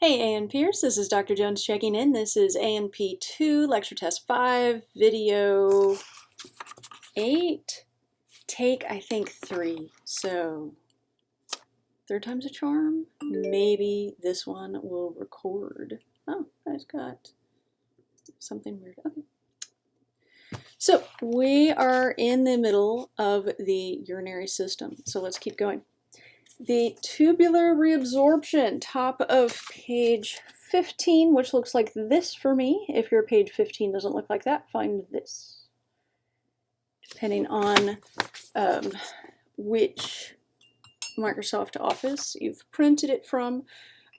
Hey ANPers, this is Dr. Jones checking in. This is ANP2, lecture test 5, video 8, take I think 3. So, third time's a charm. Maybe this one will record. Oh, I just got something weird. Okay. So, we are in the middle of the urinary system. So let's keep going. The tubular reabsorption, top of page 15, which looks like this for me. If your page 15 doesn't look like that, find this. Depending on which Microsoft Office you've printed it from.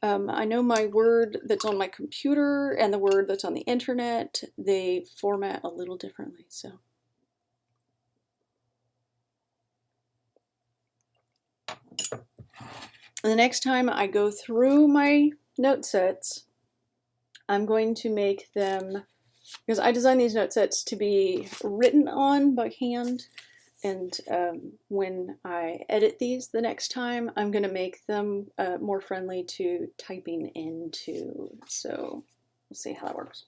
I know my Word that's on my computer and the Word that's on the internet, they format a little differently, so. The next time I go through my note sets, I'm going to make them, because I designed these note sets to be written on by hand, and when I edit these the next time, I'm going to make them more friendly to typing into, so we'll see how that works.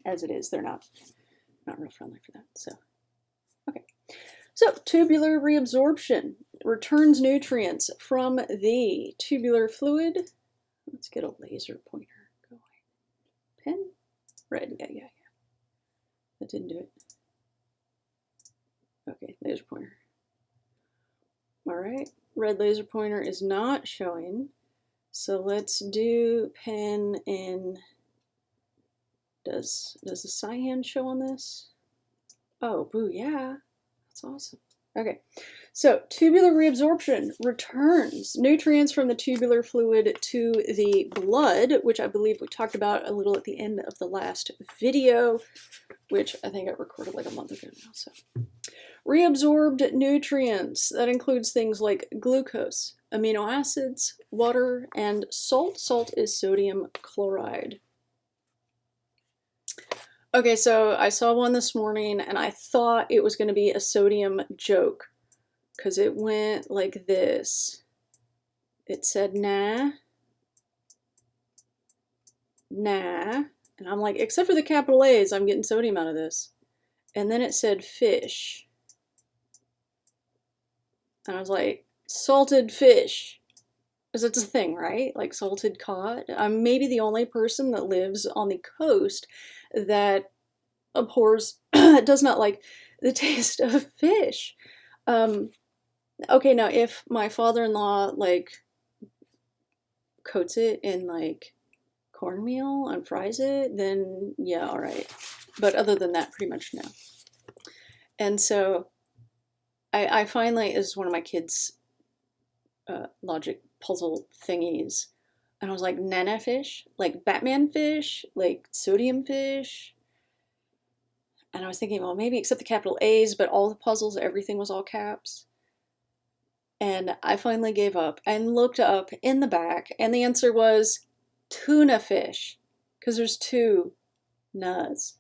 As it is, they're not real friendly for that, so. Okay, so tubular reabsorption returns nutrients from the tubular fluid. Let's get a laser pointer going. Pen? Red, yeah. That didn't do it. Okay, laser pointer. All right, red laser pointer is not showing. So let's do pen in, does the cyan show on this? Oh, boo, yeah, that's awesome. Okay, so tubular reabsorption returns nutrients from the tubular fluid to the blood, which I believe we talked about a little at the end of the last video, which I think I recorded like a month ago now. So, reabsorbed nutrients, that includes things like glucose, amino acids, water, and salt. Salt is sodium chloride. Okay, so I saw one this morning and I thought it was going to be a sodium joke because it went like this. It said nah, nah, and I'm like, except for the capital A's, I'm getting sodium out of this. And then it said fish. And I was like, salted fish. Because it's a thing, right? Like salted cod. I'm maybe the only person that lives on the coast that abhors, does not like the taste of fish. Okay, now if my father-in-law like coats it in like cornmeal and fries it, then yeah, all right. But other than that, pretty much no. And so I finally, this is one of my kids' logic puzzle thingies. And I was like, nana fish? Like Batman fish? Like sodium fish? And I was thinking, well, maybe except the capital A's, but all the puzzles, everything was all caps. And I finally gave up and looked up in the back, and the answer was tuna fish, because there's two nuts.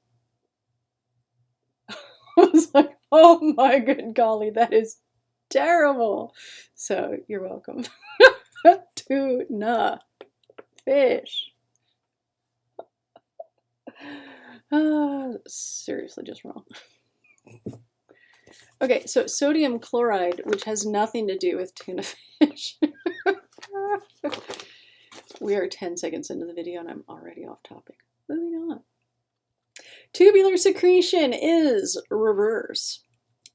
I was like, oh my good golly, that is terrible. So you're welcome. Tuna fish. Seriously, just wrong. Okay, so sodium chloride, which has nothing to do with tuna fish. We are 10 seconds into the video and I'm already off topic. Moving on. Tubular secretion is reverse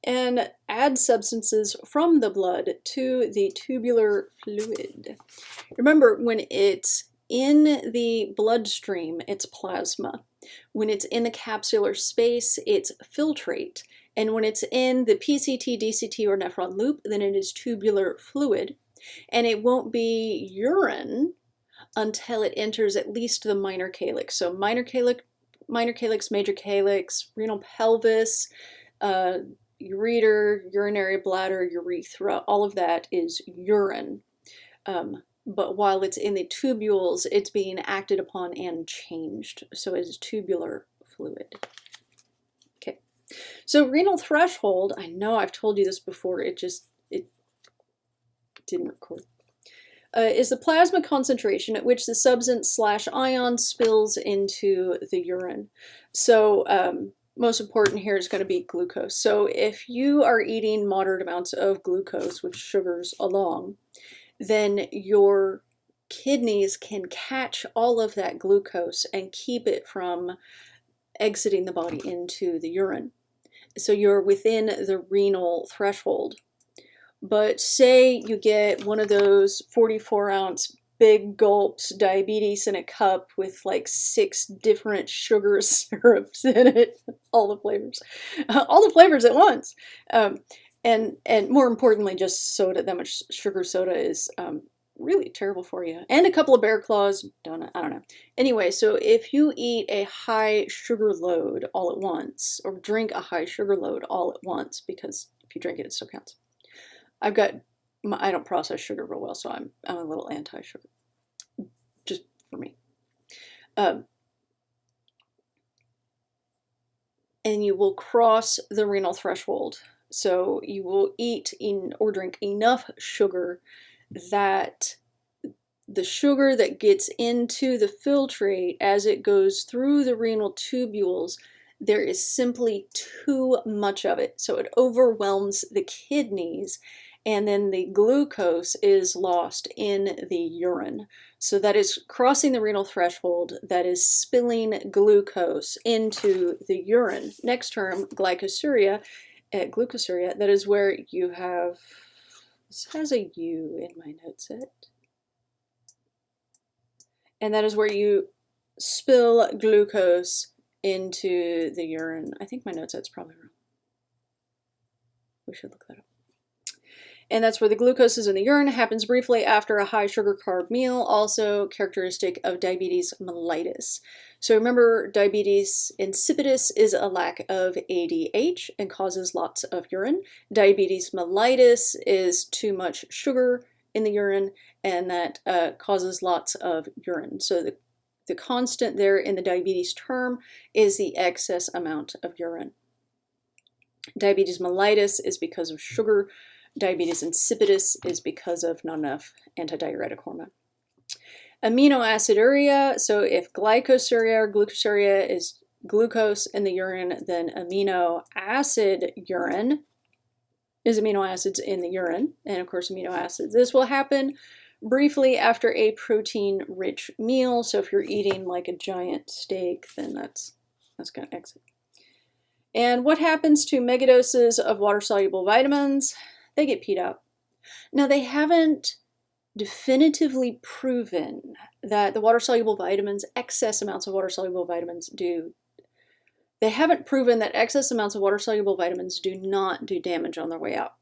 and adds substances from the blood to the tubular fluid. Remember, when it's in the bloodstream, it's plasma. When it's in the capsular space, it's filtrate. And when it's in the PCT, DCT, or nephron loop, then it is tubular fluid. And it won't be urine until it enters at least the minor calyx. So minor calyx, major calyx, renal pelvis, ureter, urinary bladder, urethra, all of that is urine. But while it's in the tubules, it's being acted upon and changed. So it is tubular fluid. Okay. So renal threshold, I know I've told you this before, it didn't record. is the plasma concentration at which the substance/ion spills into the urine. So most important here is going to be glucose. So if you are eating moderate amounts of glucose with sugars along, then your kidneys can catch all of that glucose and keep it from exiting the body into the urine. So you're within the renal threshold. But say you get one of those 44-ounce big gulps diabetes in a cup with like 6 different sugar syrups in it, all the flavors at once. And more importantly, just soda. That much sugar soda is really terrible for you. And a couple of Bear Claws, donut, I don't know. Anyway, so if you eat a high sugar load all at once, or drink a high sugar load all at once, because if you drink it, it still counts. I don't process sugar real well, so I'm a little anti-sugar, just for me. And you will cross the renal threshold. So you will eat or drink enough sugar that the sugar that gets into the filtrate as it goes through the renal tubules, there is simply too much of it. So it overwhelms the kidneys, and then the glucose is lost in the urine. So that is crossing the renal threshold, that is spilling glucose into the urine. Next term, glycosuria, that is where you have, this has a U in my note set. And that is where you spill glucose into the urine. I think my note set's probably wrong. We should look that up. And that's where the glucose is in the urine. It happens briefly after a high sugar carb meal, also characteristic of diabetes mellitus. So remember, diabetes insipidus is a lack of ADH and causes lots of urine. Diabetes mellitus is too much sugar in the urine, and that causes lots of urine. So the constant there in the diabetes term is the excess amount of urine. Diabetes mellitus is because of sugar. Diabetes insipidus is because of not enough antidiuretic hormone. Aminoaciduria, so if glycosuria or glucosuria is glucose in the urine, then amino acid urine is amino acids in the urine, and of course amino acids. This will happen briefly after a protein-rich meal, so if you're eating like a giant steak, then that's going to exit. And what happens to megadoses of water-soluble vitamins? They get peed out. Now, they haven't definitively proven that the water-soluble vitamins, excess amounts of water-soluble vitamins they haven't proven that excess amounts of water-soluble vitamins do not do damage on their way out.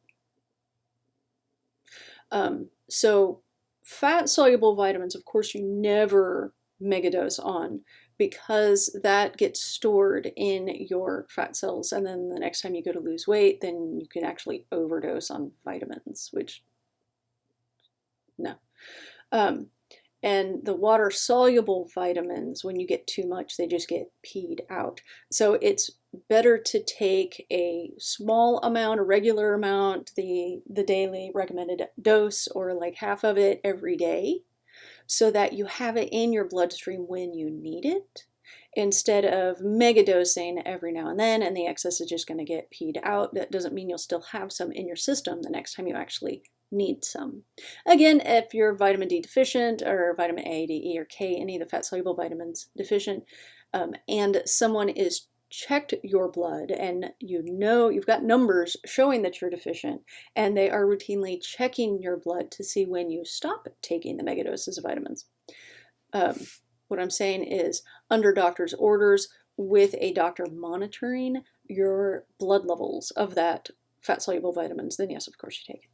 So fat-soluble vitamins, of course, you never megadose on, because that gets stored in your fat cells, and then the next time you go to lose weight, then you can actually overdose on vitamins, which, no. And the water-soluble vitamins, when you get too much, they just get peed out. So it's better to take a small amount, a regular amount, the daily recommended dose, or like half of it every day, so that you have it in your bloodstream when you need it, instead of megadosing every now and then, and the excess is just going to get peed out. That doesn't mean you'll still have some in your system the next time you actually need some. Again, if you're vitamin D deficient, or vitamin A, D, E, or K, any of the fat-soluble vitamins deficient, and someone is checked your blood and you've got numbers showing that you're deficient, and they are routinely checking your blood to see when you stop taking the megadoses of vitamins. What I'm saying is, under doctor's orders, with a doctor monitoring your blood levels of that fat-soluble vitamins, then yes, of course you take it.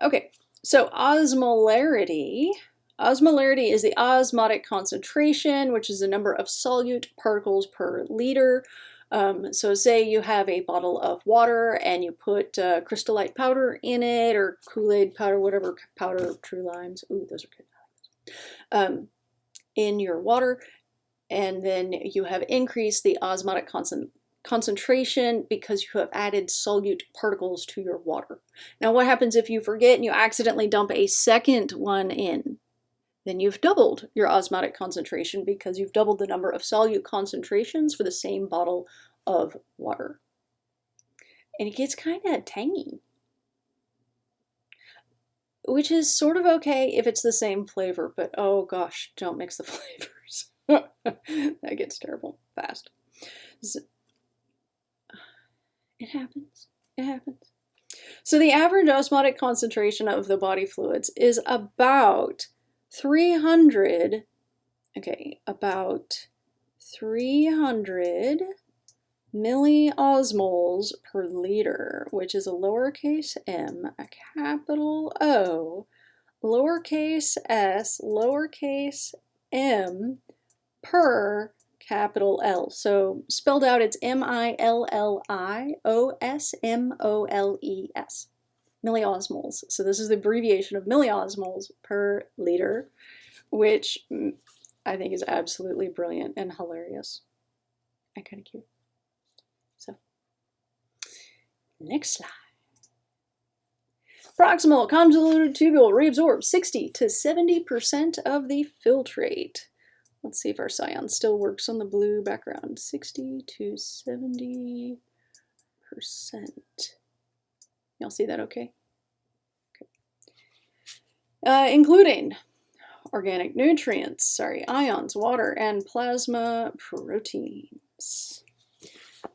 Okay, so osmolarity. Osmolarity is the osmotic concentration, which is the number of solute particles per liter. So say you have a bottle of water and you put crystallite powder in it, or Kool-Aid powder, whatever powder, True Limes, ooh, those are good, in your water, and then you have increased the osmotic concentration because you have added solute particles to your water. Now, what happens if you forget and you accidentally dump a second one in? Then you've doubled your osmotic concentration because you've doubled the number of solute concentrations for the same bottle of water. And it gets kind of tangy, which is sort of okay if it's the same flavor, but oh gosh, don't mix the flavors. That gets terrible fast. It happens. It happens. So the average osmotic concentration of the body fluids is about 300 milliosmoles per liter, which is a lowercase m, a capital O, lowercase s, lowercase m per capital L. So spelled out, it's milliosmoles, milliosmoles. So this is the abbreviation of milliosmoles per liter, which I think is absolutely brilliant and hilarious and kind of cute. So, next slide. Proximal convoluted tubule reabsorbs 60 to 70% of the filtrate. Let's see if our cyan still works on the blue background. 60 to 70%. Y'all see that okay? Including organic nutrients, ions, water, and plasma proteins.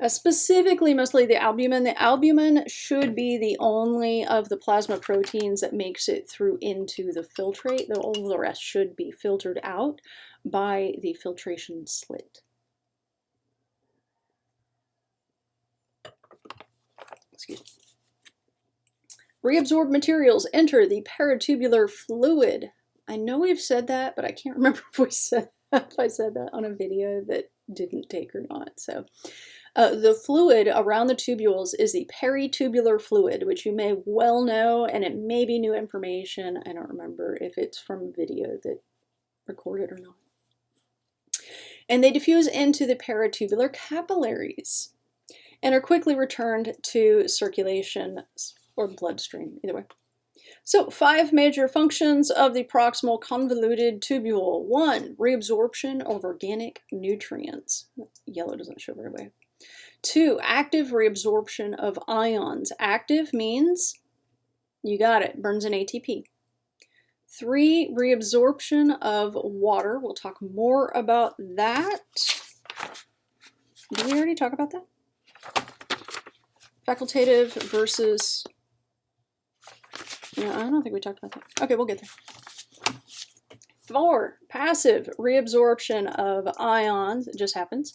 Specifically, mostly the albumin. The albumin should be the only of the plasma proteins that makes it through into the filtrate, though all of the rest should be filtered out by the filtration slit. Excuse me. Reabsorbed materials enter the peritubular fluid. I know we've said that, but I can't remember if I said that on a video that didn't take or not. So the fluid around the tubules is the peritubular fluid, which you may well know, and it may be new information. I don't remember if it's from video that recorded or not. And they diffuse into the peritubular capillaries and are quickly returned to circulation or bloodstream, either way. So 5 major functions of the proximal convoluted tubule. 1, reabsorption of organic nutrients. Yellow doesn't show very well. 2, active reabsorption of ions. Active means, you got it, burns an ATP. 3, reabsorption of water. We'll talk more about that. Did we already talk about that? Facultative versus... No, I don't think we talked about that. Okay, we'll get there. 4, passive reabsorption of ions. It just happens.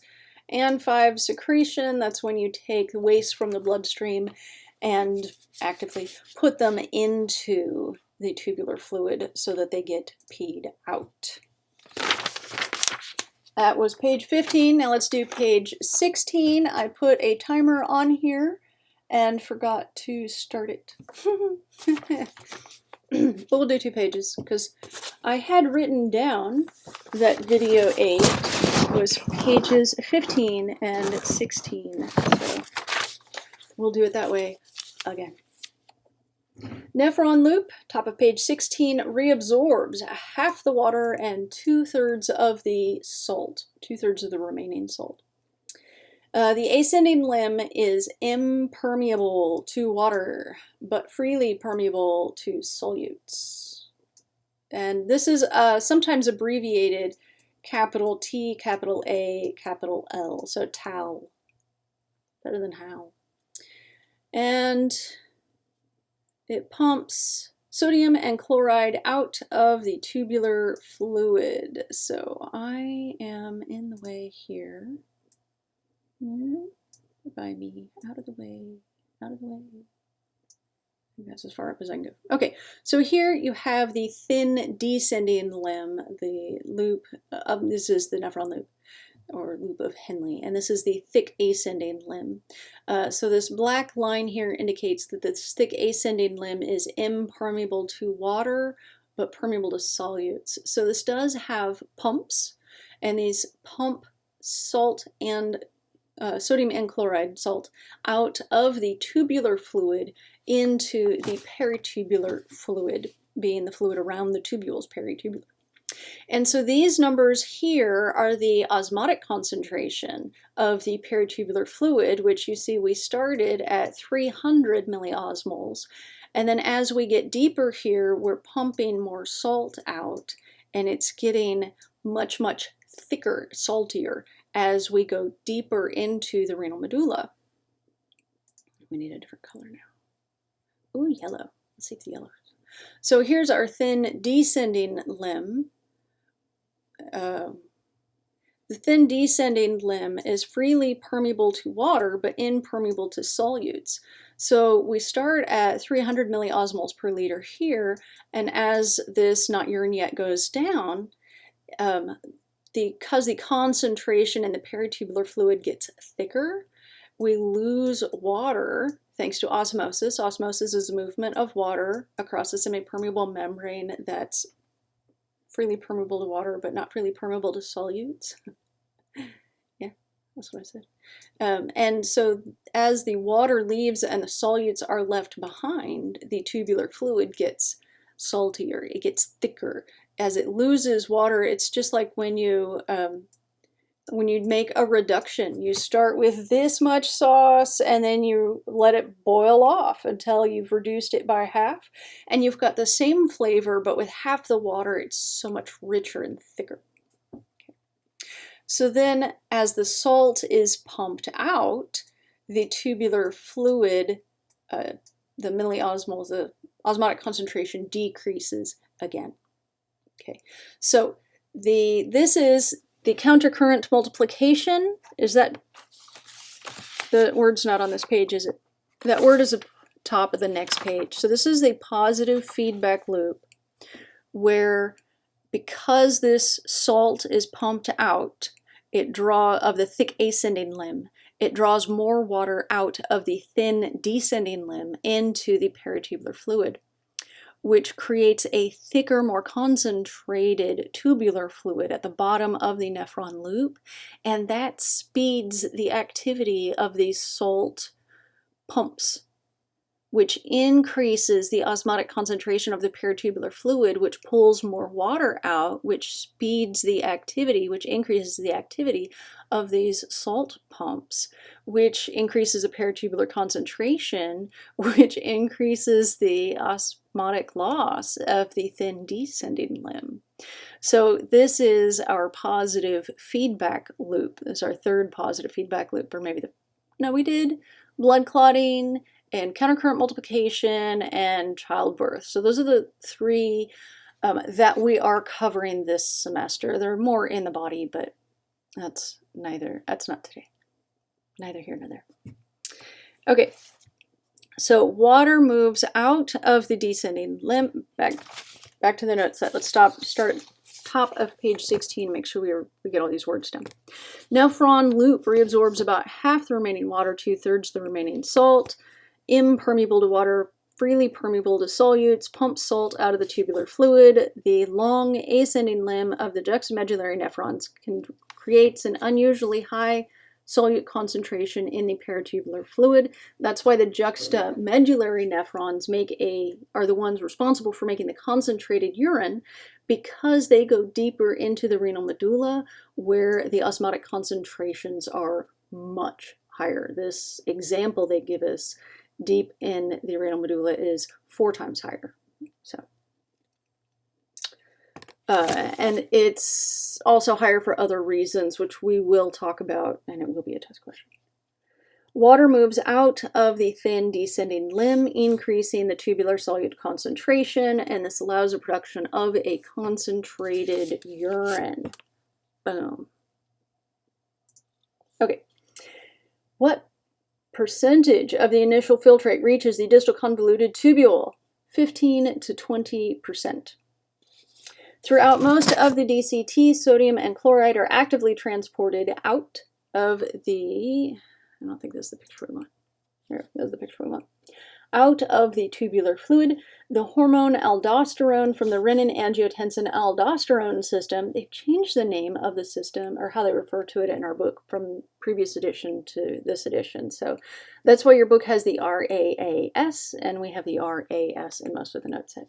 And 5, secretion. That's when you take waste from the bloodstream and actively put them into the tubular fluid so that they get peed out. That was page 15. Now let's do page 16. I put a timer on here and forgot to start it. But we'll do 2 pages because I had written down that video 8 was pages 15 and 16. So we'll do it that way again. Nephron loop, top of page 16, reabsorbs half the water and 2/3 of the salt, 2/3 of the remaining salt. The ascending limb is impermeable to water, but freely permeable to solutes. And this is sometimes abbreviated capital T, capital A, capital L, so tau, better than how. And it pumps sodium and chloride out of the tubular fluid. So I am in the way here. By me, out of the way, out of the way. I think that's as far up as I can go. Okay, so here you have the thin descending limb, the loop, this is the nephron loop, or loop of Henle, and this is the thick ascending limb. So this black line here indicates that this thick ascending limb is impermeable to water, but permeable to solutes. So this does have pumps, and these pump salt and sodium and chloride salt out of the tubular fluid into the peritubular fluid, being the fluid around the tubules, peritubular. And so these numbers here are the osmotic concentration of the peritubular fluid, which you see we started at 300 milliosmoles. And then as we get deeper here, we're pumping more salt out, and it's getting much, much thicker, saltier, as we go deeper into the renal medulla. We need a different color now. Ooh, yellow. Let's see if the yellow. So here's our thin descending limb. The thin descending limb is freely permeable to water, but impermeable to solutes. So we start at 300 milliosmoles per liter here, and as this not urine yet goes down, because the concentration in the peritubular fluid gets thicker, we lose water thanks to osmosis. Osmosis is the movement of water across a semi-permeable membrane that's freely permeable to water, but not freely permeable to solutes. Yeah, that's what I said. And so as the water leaves and the solutes are left behind, the tubular fluid gets saltier, it gets thicker. As it loses water, it's just like when you make a reduction. You start with this much sauce and then you let it boil off until you've reduced it by half, and you've got the same flavor, but with half the water, it's so much richer and thicker. Okay. So then as the salt is pumped out, the tubular fluid, the milliosmoles, the osmotic concentration decreases again. Okay, so this is the countercurrent multiplication. Is that, the word's not on this page, is it? That word is at the top of the next page. So this is the positive feedback loop where, because this salt is pumped out, of the thick ascending limb, it draws more water out of the thin descending limb into the peritubular fluid, which creates a thicker, more concentrated tubular fluid at the bottom of the nephron loop, and that speeds the activity of these salt pumps, which increases the osmotic concentration of the peritubular fluid, which pulls more water out, which speeds the activity, which increases the activity of these salt pumps, which increases the peritubular concentration, which increases the osmotic loss of the thin descending limb. So this is our positive feedback loop. This is our third positive feedback loop, or maybe we did blood clotting and countercurrent multiplication and childbirth. So those are the three that we are covering this semester. There are more in the body, but that's not today. Neither here nor there. Okay, so water moves out of the descending limb. Back to the note set. Let's start at top of page 16. Make sure we get all these words down. Nephron loop reabsorbs about half the remaining water, 2/3 the remaining salt. Impermeable to water, freely permeable to solutes, pumps salt out of the tubular fluid. The long ascending limb of the juxtamedullary nephrons creates an unusually high solute concentration in the peritubular fluid. That's why the juxtamedullary nephrons are the ones responsible for making the concentrated urine, because they go deeper into the renal medulla where the osmotic concentrations are much higher. This example they give us deep in the renal medulla is 4 times higher. So, and it's also higher for other reasons, which we will talk about, and it will be a test question. Water moves out of the thin descending limb, increasing the tubular solute concentration, and this allows the production of a concentrated urine. Boom. Okay. What percentage of the initial filtrate reaches the distal convoluted tubule? 15 to 20%. Throughout most of the DCT, sodium and chloride are actively transported out of the, I don't think this is the picture we want. Here, there's the picture we want. out of the tubular fluid. The hormone aldosterone from the renin-angiotensin-aldosterone system. They've changed the name of the system, or how they refer to it in our book from previous edition to this edition. So that's why your book has the RAAS, and we have the RAS in most of the note set.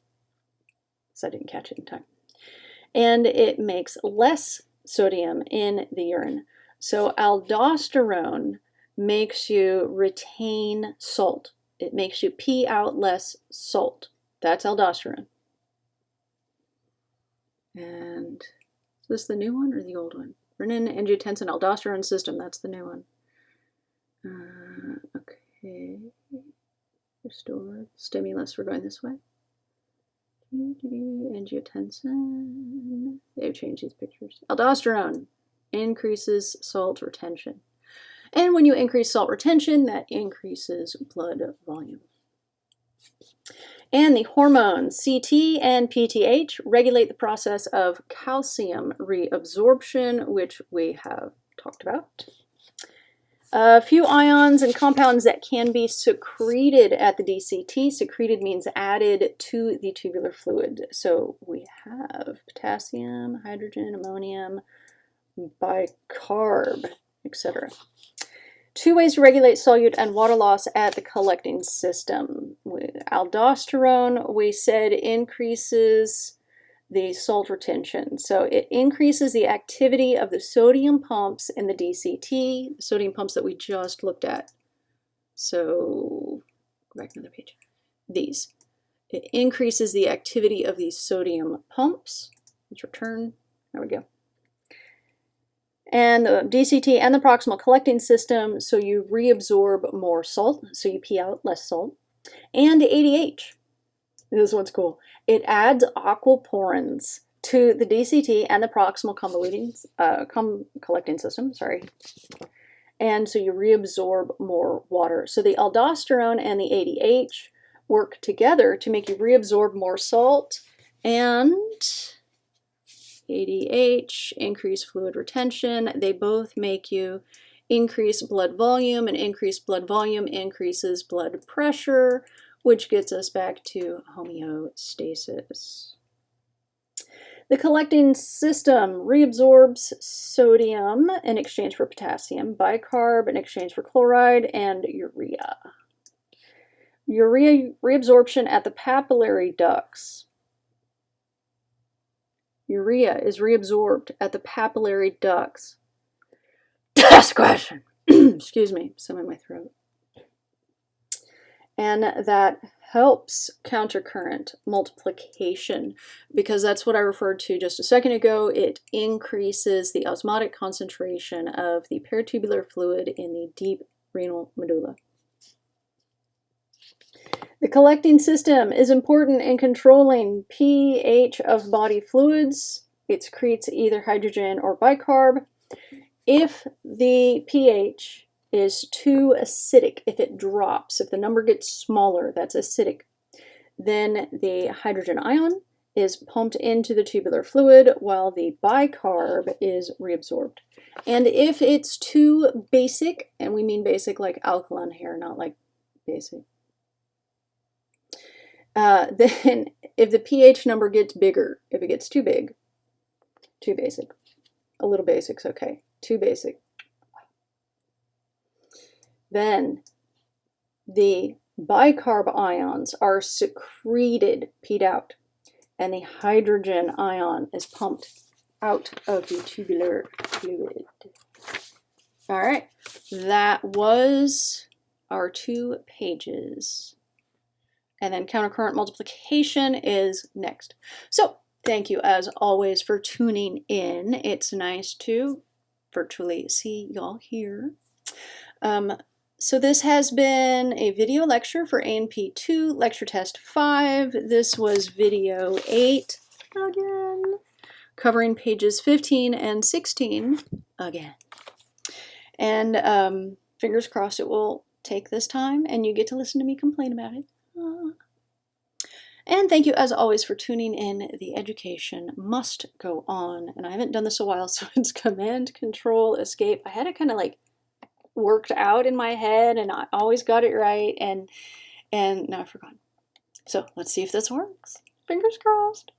So I didn't catch it in time. And it makes less sodium in the urine. So aldosterone makes you retain salt. It makes you pee out less salt. That's aldosterone. And is this the new one or the old one? Renin-angiotensin-aldosterone system, that's the new one. Okay. Restore stimulus, we're going this way. Angiotensin. They've changed these pictures. Aldosterone increases salt retention. And when you increase salt retention, that increases blood volume. And the hormones CT and PTH regulate the process of calcium reabsorption, which we have talked about. A few ions and compounds that can be secreted at the DCT. Secreted means added to the tubular fluid. So we have potassium, hydrogen, ammonium, bicarb, etc. Two ways to regulate solute and water loss at the collecting system. With aldosterone, we said, increases the salt retention. So it increases the activity of the sodium pumps in the DCT, the sodium pumps that we just looked at. So go back another page. These. It increases the activity of these sodium pumps. Let's return. There we go. And the DCT and the proximal collecting system, so you reabsorb more salt, so you pee out less salt. And ADH. This one's cool. It adds aquaporins to the DCT and the proximal collecting system, and so you reabsorb more water. So the aldosterone and the ADH work together to make you reabsorb more salt, and ADH, increase fluid retention. They both make you increase blood volume, and increased blood volume increases blood pressure, which gets us back to homeostasis. The collecting system reabsorbs sodium in exchange for potassium, bicarb in exchange for chloride, and urea. Urea reabsorption at the papillary ducts. Urea is reabsorbed at the papillary ducts. Last question. Excuse me, some in my throat. And that helps countercurrent multiplication, because that's what I referred to just a second ago. It increases the osmotic concentration of the peritubular fluid in the deep renal medulla. The collecting system is important in controlling pH of body fluids. It secretes either hydrogen or bicarb. If the pH is too acidic, if it drops, if the number gets smaller, that's acidic, then the hydrogen ion is pumped into the tubular fluid while the bicarb is reabsorbed. And if it's too basic, and we mean basic like alkaline here, not like basic, then if the pH number gets bigger, if it gets too big, too basic, a little basic's okay, too basic, then the bicarb ions are secreted, peed out, and the hydrogen ion is pumped out of the tubular fluid. All right, that was our 2 pages. And then countercurrent multiplication is next. So thank you as always for tuning in. It's nice to virtually see y'all here. So this has been a video lecture for A&P 2, lecture test 5. This was video 8 again, covering pages 15 and 16 again. And fingers crossed it will take this time and you get to listen to me complain about it. And thank you as always for tuning in. The education must go on. And I haven't done this a while, so it's Command, Control, Escape. I had it kind of like worked out in my head and I always got it right. And And now I've forgotten. So let's see if this works. Fingers crossed.